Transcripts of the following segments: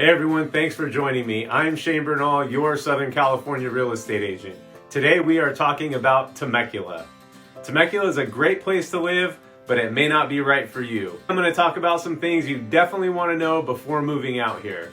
Hey everyone, thanks for joining me. I'm Shane Bernal, your Southern California real estate agent. Today we are talking about Temecula. Temecula is a great place to live, but it may not be right for you. I'm going to talk about some things you definitely want to know before moving out here.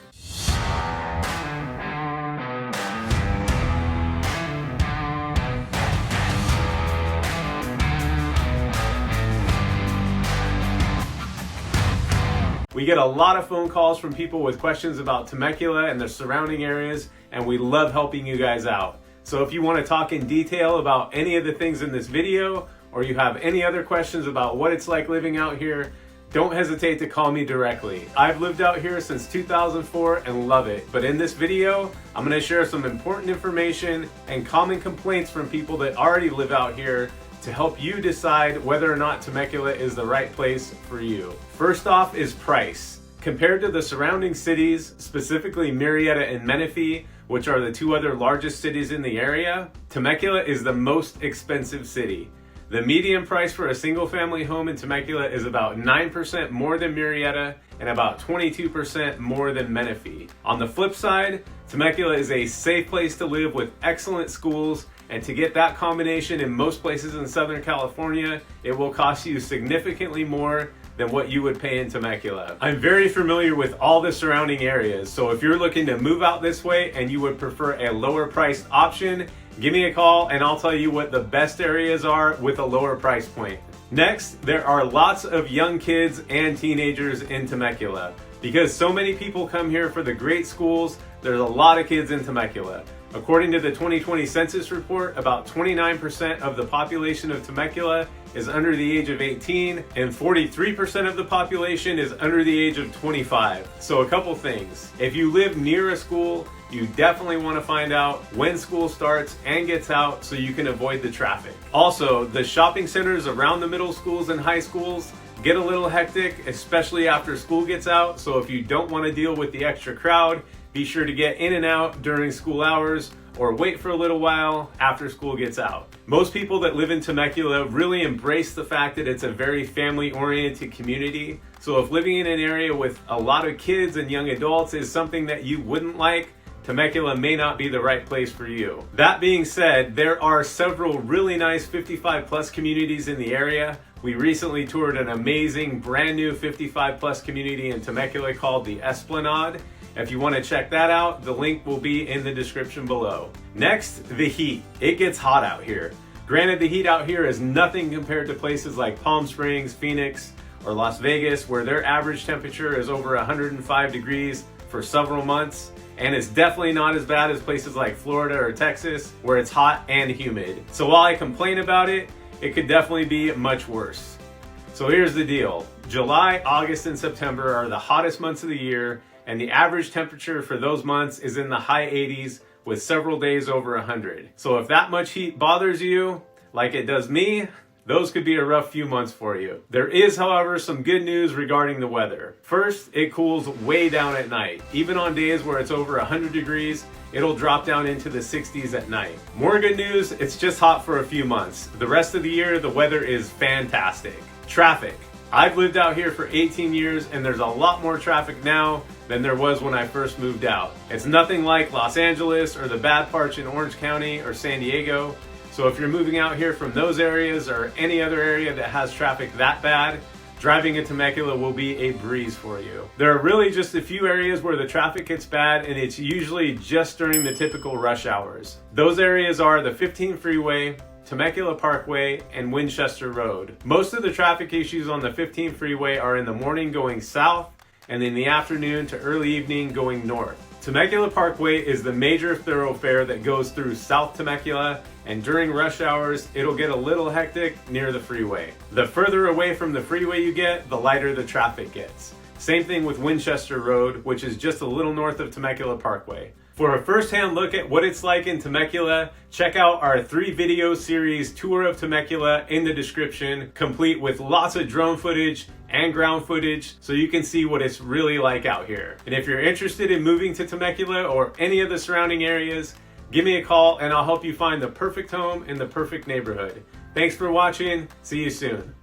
We get a lot of phone calls from people with questions about Temecula and the surrounding areas, and we love helping you guys out. So if you want to talk in detail about any of the things in this video, or you have any other questions about what it's like living out here, don't hesitate to call me directly. I've lived out here since 2004 and love it, but in this video, I'm going to share some important information and common complaints from people that already live out here to help you decide whether or not Temecula is the right place for you. First off is price. Compared to the surrounding cities, specifically Murrieta and Menifee, which are the two other largest cities in the area, Temecula is the most expensive city. The median price for a single family home in Temecula is about 9% more than Murrieta and about 22% more than Menifee. On the flip side, Temecula is a safe place to live with excellent schools, and to get that combination in most places in Southern California, it will cost you significantly more than what you would pay in Temecula. I'm very familiar with all the surrounding areas, so if you're looking to move out this way and you would prefer a lower priced option, give me a call and I'll tell you what the best areas are with a lower price point. Next, there are lots of young kids and teenagers in Temecula. Because so many people come here for the great schools, there's a lot of kids in Temecula. According to the 2020 census report, about 29% of the population of Temecula is under the age of 18 and 43% of the population is under the age of 25. So a couple things. If you live near a school, you definitely want to find out when school starts and gets out so you can avoid the traffic. Also, the shopping centers around the middle schools and high schools get a little hectic, especially after school gets out. So if you don't want to deal with the extra crowd, be sure to get in and out during school hours or wait for a little while after school gets out. Most people that live in Temecula really embrace the fact that it's a very family-oriented community. So if living in an area with a lot of kids and young adults is something that you wouldn't like, Temecula may not be the right place for you. That being said, there are several really nice 55 plus communities in the area. We recently toured an amazing brand new 55 plus community in Temecula called the Esplanade. If you want to check that out, the link will be in the description below. Next, the heat. It gets hot out here. Granted, the heat out here is nothing compared to places like Palm Springs, Phoenix, or Las Vegas, where their average temperature is over 105 degrees for several months. And it's definitely not as bad as places like Florida or Texas, where it's hot and humid. So while I complain about it, it could definitely be much worse. So here's the deal. July, August, and September are the hottest months of the year, and the average temperature for those months is in the high 80s with several days over 100. So if that much heat bothers you, like it does me, those could be a rough few months for you. There is, however, some good news regarding the weather. First, it cools way down at night. Even on days where it's over 100 degrees, it'll drop down into the 60s at night. More good news, it's just hot for a few months. The rest of the year, the weather is fantastic. Traffic. I've lived out here for 18 years and there's a lot more traffic now than there was when I first moved out. It's nothing like Los Angeles or the bad parts in Orange County or San Diego. So if you're moving out here from those areas or any other area that has traffic that bad, driving in Temecula will be a breeze for you. There are really just a few areas where the traffic gets bad, and it's usually just during the typical rush hours. Those areas are the 15 freeway, Temecula Parkway, and Winchester Road. Most of the traffic issues on the 15 freeway are in the morning going south and in the afternoon to early evening going north. Temecula Parkway is the major thoroughfare that goes through South Temecula, and during rush hours, it'll get a little hectic near the freeway. The further away from the freeway you get, the lighter the traffic gets. Same thing with Winchester Road, which is just a little north of Temecula Parkway. For a first-hand look at what it's like in Temecula, check out our 3-video series Tour of Temecula in the description, complete with lots of drone footage and ground footage so you can see what it's really like out here. And if you're interested in moving to Temecula or any of the surrounding areas, give me a call and I'll help you find the perfect home in the perfect neighborhood. Thanks for watching. See you soon.